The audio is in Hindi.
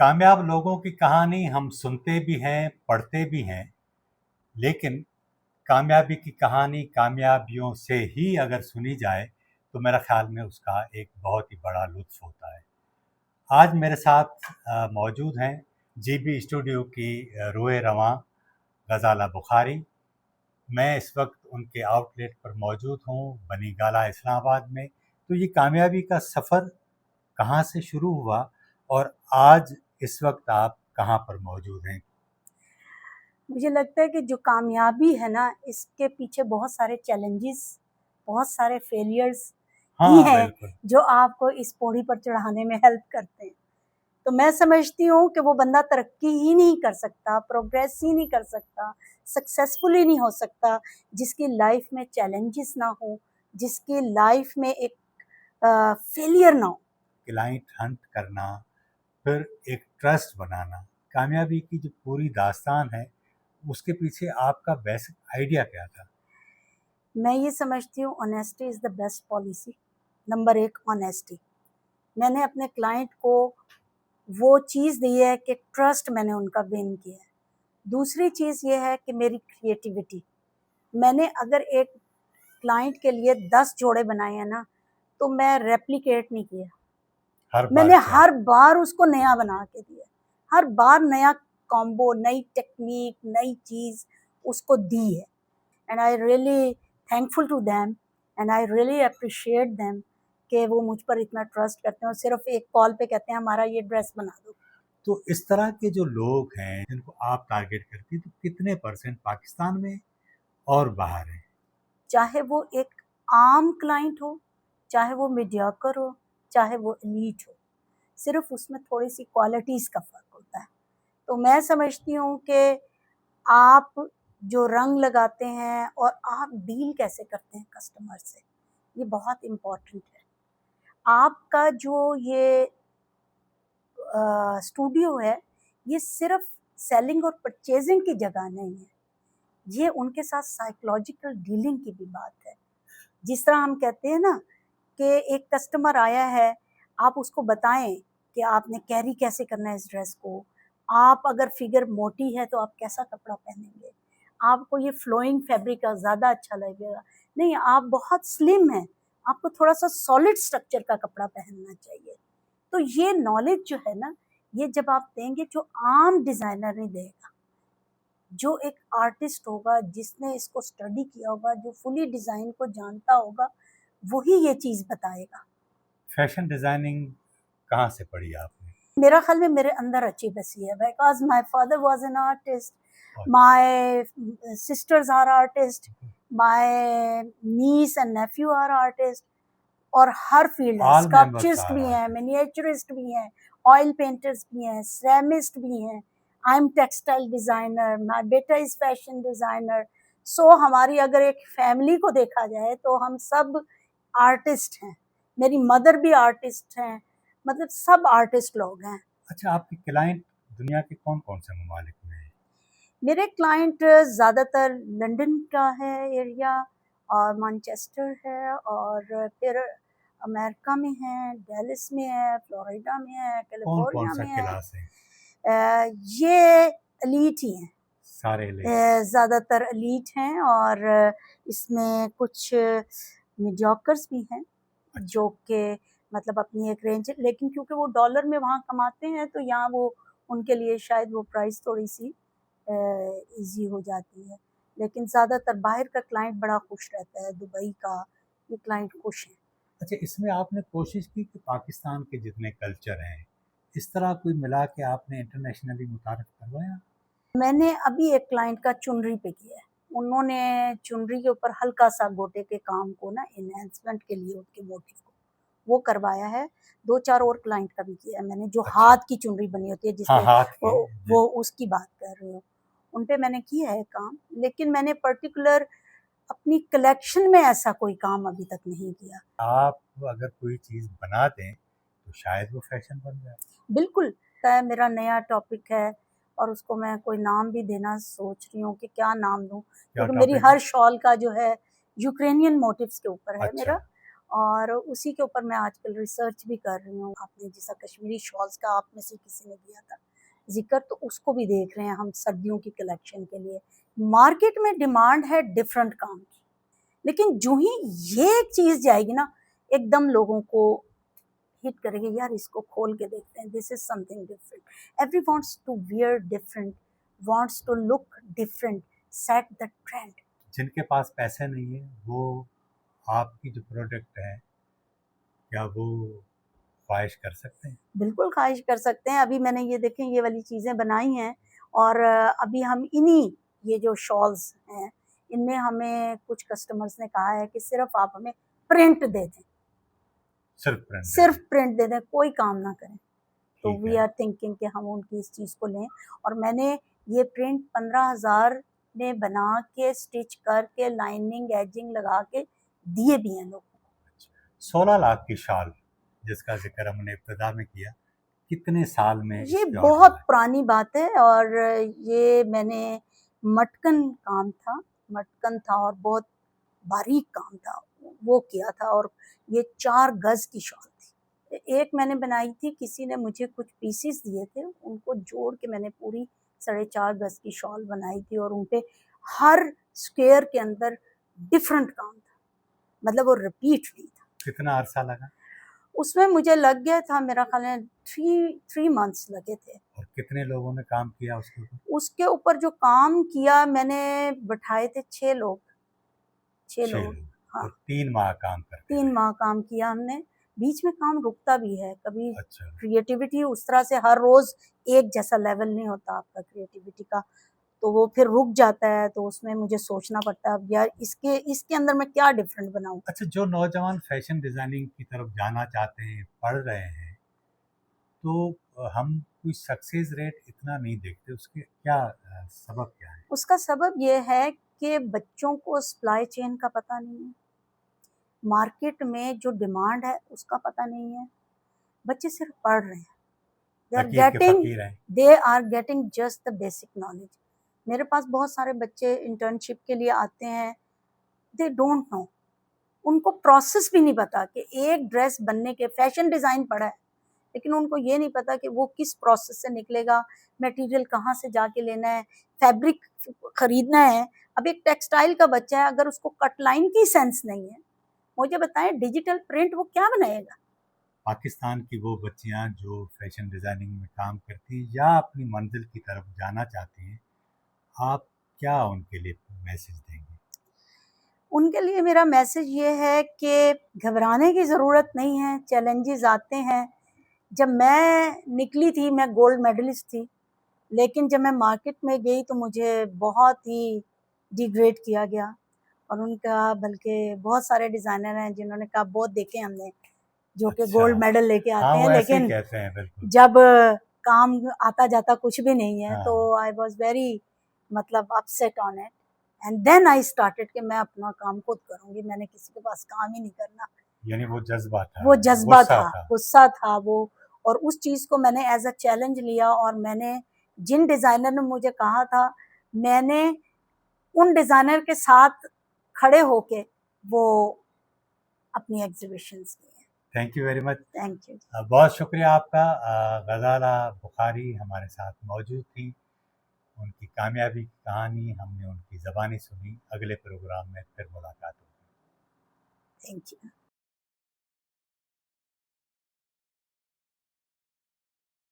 कामयाब लोगों की कहानी हम सुनते भी हैं, पढ़ते भी हैं, लेकिन कामयाबी की कहानी कामयाबियों से ही अगर सुनी जाए तो मेरा ख्याल में उसका एक बहुत ही बड़ा लुत्फ़ होता है। आज मेरे साथ मौजूद हैं जीबी स्टूडियो की रोए रवां गज़ाला बुखारी। मैं इस वक्त उनके आउटलेट पर मौजूद हूँ, बनी गाला इस्लामाबाद में। तो ये कामयाबी का सफ़र कहाँ से शुरू हुआ और आज इस वक्त आप कहाँ पर मौजूद हैं? मुझे लगता है कि जो कामयाबी है ना, इसके पीछे बहुत सारे चैलेंजेस, बहुत सारे फेलियर्स ही हाँ, हैं बिल्कुल। जो आपको इस पौड़ी पर चढ़ाने में हेल्प करते हैं। तो मैं समझती हूँ कि वो बंदा तरक्की ही नहीं कर सकता, प्रोग्रेस ही नहीं कर सकता, सक्सेसफुल ही नहीं हो सकता, जिसकी लाइफ में चैलेंजेस ना हो, जिसकी लाइफ में एक फेलियर ना हो। क्लाइंट हंट करना, फिर एक ट्रस्ट बनाना, कामयाबी की जो पूरी दास्तान है, उसके पीछे आपका बेसिक आइडिया क्या था? मैं ये समझती हूँ honesty is the best policy. Number 1 honesty. मैंने अपने क्लाइंट को वो चीज़ दी है कि ट्रस्ट मैंने उनका गेन किया है। दूसरी चीज़ ये है कि मेरी क्रिएटिविटी। मैंने अगर एक क्लाइंट के लिए 10 जोड़े बनाए हैं ना, तो मैं रेप्लिकेट नहीं किया। हर बार मैंने क्या? हर बार उसको नया बना के दिया। हर बार नया कॉम्बो, नई टेक्नीक, नई चीज़ उसको दी है। And I really thankful to them and I really appreciate them कि वो मुझ पर इतना ट्रस्ट करते हैं और सिर्फ एक कॉल पे कहते हैं हमारा ये ड्रेस बना दो। तो इस तरह के जो लोग हैं, जिनको आप टारगेट करती हैं, तो कितने परसेंट पाकिस्तान में और बाहर हैं? चाहे वो एक आम क्लाइंट हो, चाहे वो मीडियोकर हो, चाहे वो एलीट हो, सिर्फ उसमें थोड़ी-सी क्वालिटीज़ का फ़र्क होता है। तो मैं समझती हूँ कि आप जो रंग लगाते हैं और आप डील कैसे करते हैं कस्टमर से, ये बहुत इम्पोर्टेंट है। आपका जो ये स्टूडियो है, ये सिर्फ सेलिंग और परचेज़िंग की जगह नहीं है, ये उनके साथ साइकोलॉजिकल डीलिंग की भी बात है। जिस तरह हम कहते हैं ना कि एक कस्टमर आया है, आप उसको बताएँ कि आपने कैरी कैसे करना है इस ड्रेस को। आप अगर फिगर मोटी है तो आप कैसा कपड़ा पहनेंगे? आपको ये फ्लोइंग फैब्रिक का ज़्यादा अच्छा लगेगा। नहीं, आप बहुत स्लिम हैं, आपको थोड़ा-सा सॉलिड स्ट्रक्चर का कपड़ा पहनना चाहिए। तो ये नॉलेज जो है ना, ये जब आप देंगे जो आम डिज़ाइनर नहीं देगा। जो एक आर्टिस्ट होगा, जिसने इसको स्टडी किया होगा, जो फुली डिज़ाइन को जानता होगा, वही ये चीज़ बताएगा। फैशन डिज़ाइनिंग कहाँ से पढ़ी आपने? मेरा ख़्याल में मेरे अंदर अच्छी बसी है because my father was an artist, अच्छा। My sisters are artist, my niece and nephew are artist और हर फील्ड है, ऑल मेंबर्स स्कल्पचरिस्ट आर भी हैं, आर्टिस्ट। मिनिएचरिस्ट भी हैं, ऑयल पेंटर्स भी हैं, सेरामिस्ट भी हैं, I am textile designer, my बेटा इज़ फैशन डिज़ाइनर। सो हमारी अगर एक फैमिली को देखा जाए तो हम सब आर्टिस्ट हैं। मेरी मदर भी आर्टिस्ट हैं, मतलब सब आर्टिस्ट लोग हैं। अच्छा, आपके क्लाइंट दुनिया के कौन-कौन से ममालिक में हैं? मेरे क्लाइंट ज़्यादातर लंदन का है एरिया और मैनचेस्टर है और फिर अमेरिका में है, डैलस में है, फ्लोरिडा में है, कौन-कौन कैलिफोर्निया सा में है। क्लास है? ये एलीट ही हैं, सारे एलिट हैं। ज़्यादातर एलीट हैं और इसमें कुछ मीडियोकर्स भी हैं, अच्छा। जो कि मतलब अपनी एक रेंज, लेकिन क्योंकि वो डॉलर में वहाँ कमाते हैं तो यहाँ वो उनके लिए शायद वो प्राइस थोड़ी-सी ईज़ी हो जाती है। लेकिन ज़्यादातर बाहर का क्लाइंट बड़ा खुश रहता है, दुबई का, ये क्लाइंट खुश हैं। अच्छा, इसमें आपने कोशिश की कि पाकिस्तान के जितने कल्चर हैं, इस तरह कोई मिला के आपने इंटरनेशनली मुतारिफ करवाया? मैंने अभी एक क्लाइंट का चुनरी पे किया है। उन्होंने चुनरी के ऊपर हल्का-सा गोटे के काम को ना एनहांसमेंट के लिए उनके मोटिव को, वो करवाया है। 2-4 और क्लाइंट का भी किया है मैंने, जो अच्छा। हाथ की चुनरी बनी होती है हाँ, जिसपे हाथ वो की। जी। वो उसकी बात कर रही हूँ। उन पे मैंने किया है काम, लेकिन मैंने पर्टिकुलर अपनी कलेक्शन में ऐसा कोई काम अभी तक नहीं किया। आप अगर कोई चीज़ बना दें, तो शायद वो फैशन बन जाए। बिल्कुल, मेरा नया टॉपिक है और उसको मैं कोई नाम भी देना सोच रही हूँ कि क्या नाम दूँ, क्या क्योंकि मेरी टॉपिक है? हर शॉल का जो है यूक्रेनियन मोटिव्स के ऊपर है अच्छा। मेरा और उसी के ऊपर मैं आजकल रिसर्च भी कर रही हूँ। आपने जैसा कश्मीरी शॉल्स का आप में से किसी ने किया था जिक्र, तो उसको भी देख रहे हैं हम सर्दियों की कलेक्शन के लिए। मार्केट में डिमांड है डिफरेंट काम की, लेकिन जो ही ये एक चीज़ जाएगी ना, एकदम लोगों को हिट करेगी, यार इसको खोल के देखते हैं, this is something different, every wants to wear different, wants to look different, set the trend. जिनके पास पैसे नहीं है वो आपकी जो प्रोडक्ट है क्या वो ख्वाहिश कर सकते हैं? बिल्कुल ख्वाहिश कर सकते हैं। अभी मैंने ये देखें ये वाली चीज़ें बनाई हैं, और अभी हम इन्हीं ये जो शॉल्स हैं इनमें हमें कुछ कस्टमर्स ने कहा है कि सिर्फ आप हमें प्रिंट दे दें, सिर्फ प्रिंट दे दें, कोई काम ना करें। तो वी आर थिंकिंग कि हम उनकी इस चीज़ को लें, और मैंने ये प्रिंट 15,000 में बना के स्टिच करके लाइनिंग एजिंग लगा के दिए भी हैं लोगों को। 16 लाख की शॉल जिसका जिक्र हमने इब्तिदा में किया, कितने साल में ये बहुत पुरानी बात है, और ये मैंने मटकन था और बहुत बारीक काम था, वो किया था, और ये 4 गज की शॉल थी। एक मैंने बनाई थी, किसी ने मुझे कुछ पीसीस दिए थे, उनको जोड़ के मैंने पूरी 4.5 गज की शॉल बनाई थी, और उनपे हर स्क्वायर के अंदर डिफरेंट काम था, मतलब वो रिपीट नहीं था। कितना अरसा लगा उसमें? मुझे लग गया था, मेरा ख्याल है 3 मंथ्स लगे थे। और कितने लोगों ने काम किया उसके ऊपर? उसके ऊपर जो काम किया मैंने बिठाए थे 6 लोग। हाँ, और 3 माह काम करते 3 माह काम किया हमने। बीच में काम रुकता भी है कभी। अच्छा। क्रिएटिविटी उस तरह से हर रोज एक जैसा लेवल नहीं होता आपका क्रिएटिविटी का, तो वो फिर रुक जाता है, तो उसमें मुझे सोचना पड़ता है अब यार इसके अंदर मैं क्या डिफरेंट बनाऊं। अच्छा, जो नौजवान फैशन डिजाइनिंग की तरफ जाना चाहते हैं, पढ़ रहे हैं, तो हम कोई सक्सेस रेट इतना नहीं देखते, उसके क्या सबब क्या है? उसका सबब ये है कि बच्चों को सप्लाई चेन का पता नहीं है, मार्केट में जो डिमांड है उसका पता नहीं है। बच्चे सिर्फ पढ़ रहे हैं, they are getting just the basic knowledge. मेरे पास बहुत सारे बच्चे इंटर्नशिप के लिए आते हैं, दे डोंट नो, उनको प्रोसेस भी नहीं पता कि एक ड्रेस बनने के, फैशन डिज़ाइन पढ़ा है लेकिन उनको ये नहीं पता कि वो किस प्रोसेस से निकलेगा, मटेरियल कहाँ से जाके लेना है, फैब्रिक खरीदना है। अब एक टेक्सटाइल का बच्चा है, अगर उसको कट लाइन की सेंस नहीं है, मुझे बताएं डिजिटल प्रिंट वो क्या बनाएगा? पाकिस्तान की वो बच्चियां जो फैशन डिज़ाइनिंग में काम करती हैं या अपनी मंजिल की तरफ जाना चाहती हैं, आप क्या उनके लिए मैसेज देंगे? उनके लिए मेरा मैसेज ये है कि घबराने की ज़रूरत नहीं है, चैलेंजेस आते हैं। जब मैं निकली थी मैं गोल्ड मेडलिस्ट थी, लेकिन जब मैं मार्केट में गई तो मुझे बहुत ही डिग्रेड किया गया, और उनका बल्कि बहुत सारे डिज़ाइनर हैं जिन्होंने कहा बहुत देखे हमने जो कि गोल्ड मेडल लेके आते हैं, लेकिन कहते हैं जब काम आता जाता कुछ भी नहीं है, तो आई वॉज वेरी मतलब upset on it, and then I started कि मैं अपना काम खुद करूँगी, मैंने किसी के पास काम ही नहीं करना। यानी वो जज्बा था, गुस्सा था वो, और उस चीज़ को मैंने एज अ चैलेंज लिया, और मैंने जिन डिज़ाइनर ने मुझे कहा था, मैंने उन डिज़ाइनर के साथ खड़े होके वो अपनी एग्जीबिशंस की हैं। Thank you very much. Thank you. बहुत शुक्रिया आपका। गज़ाला बुखारी हमारे साथ मौजूद थी, उनकी कामयाबी की कहानी हमने उनकी ज़बानी सुनी। अगले प्रोग्राम में फिर मुलाकात होगी। Thank you.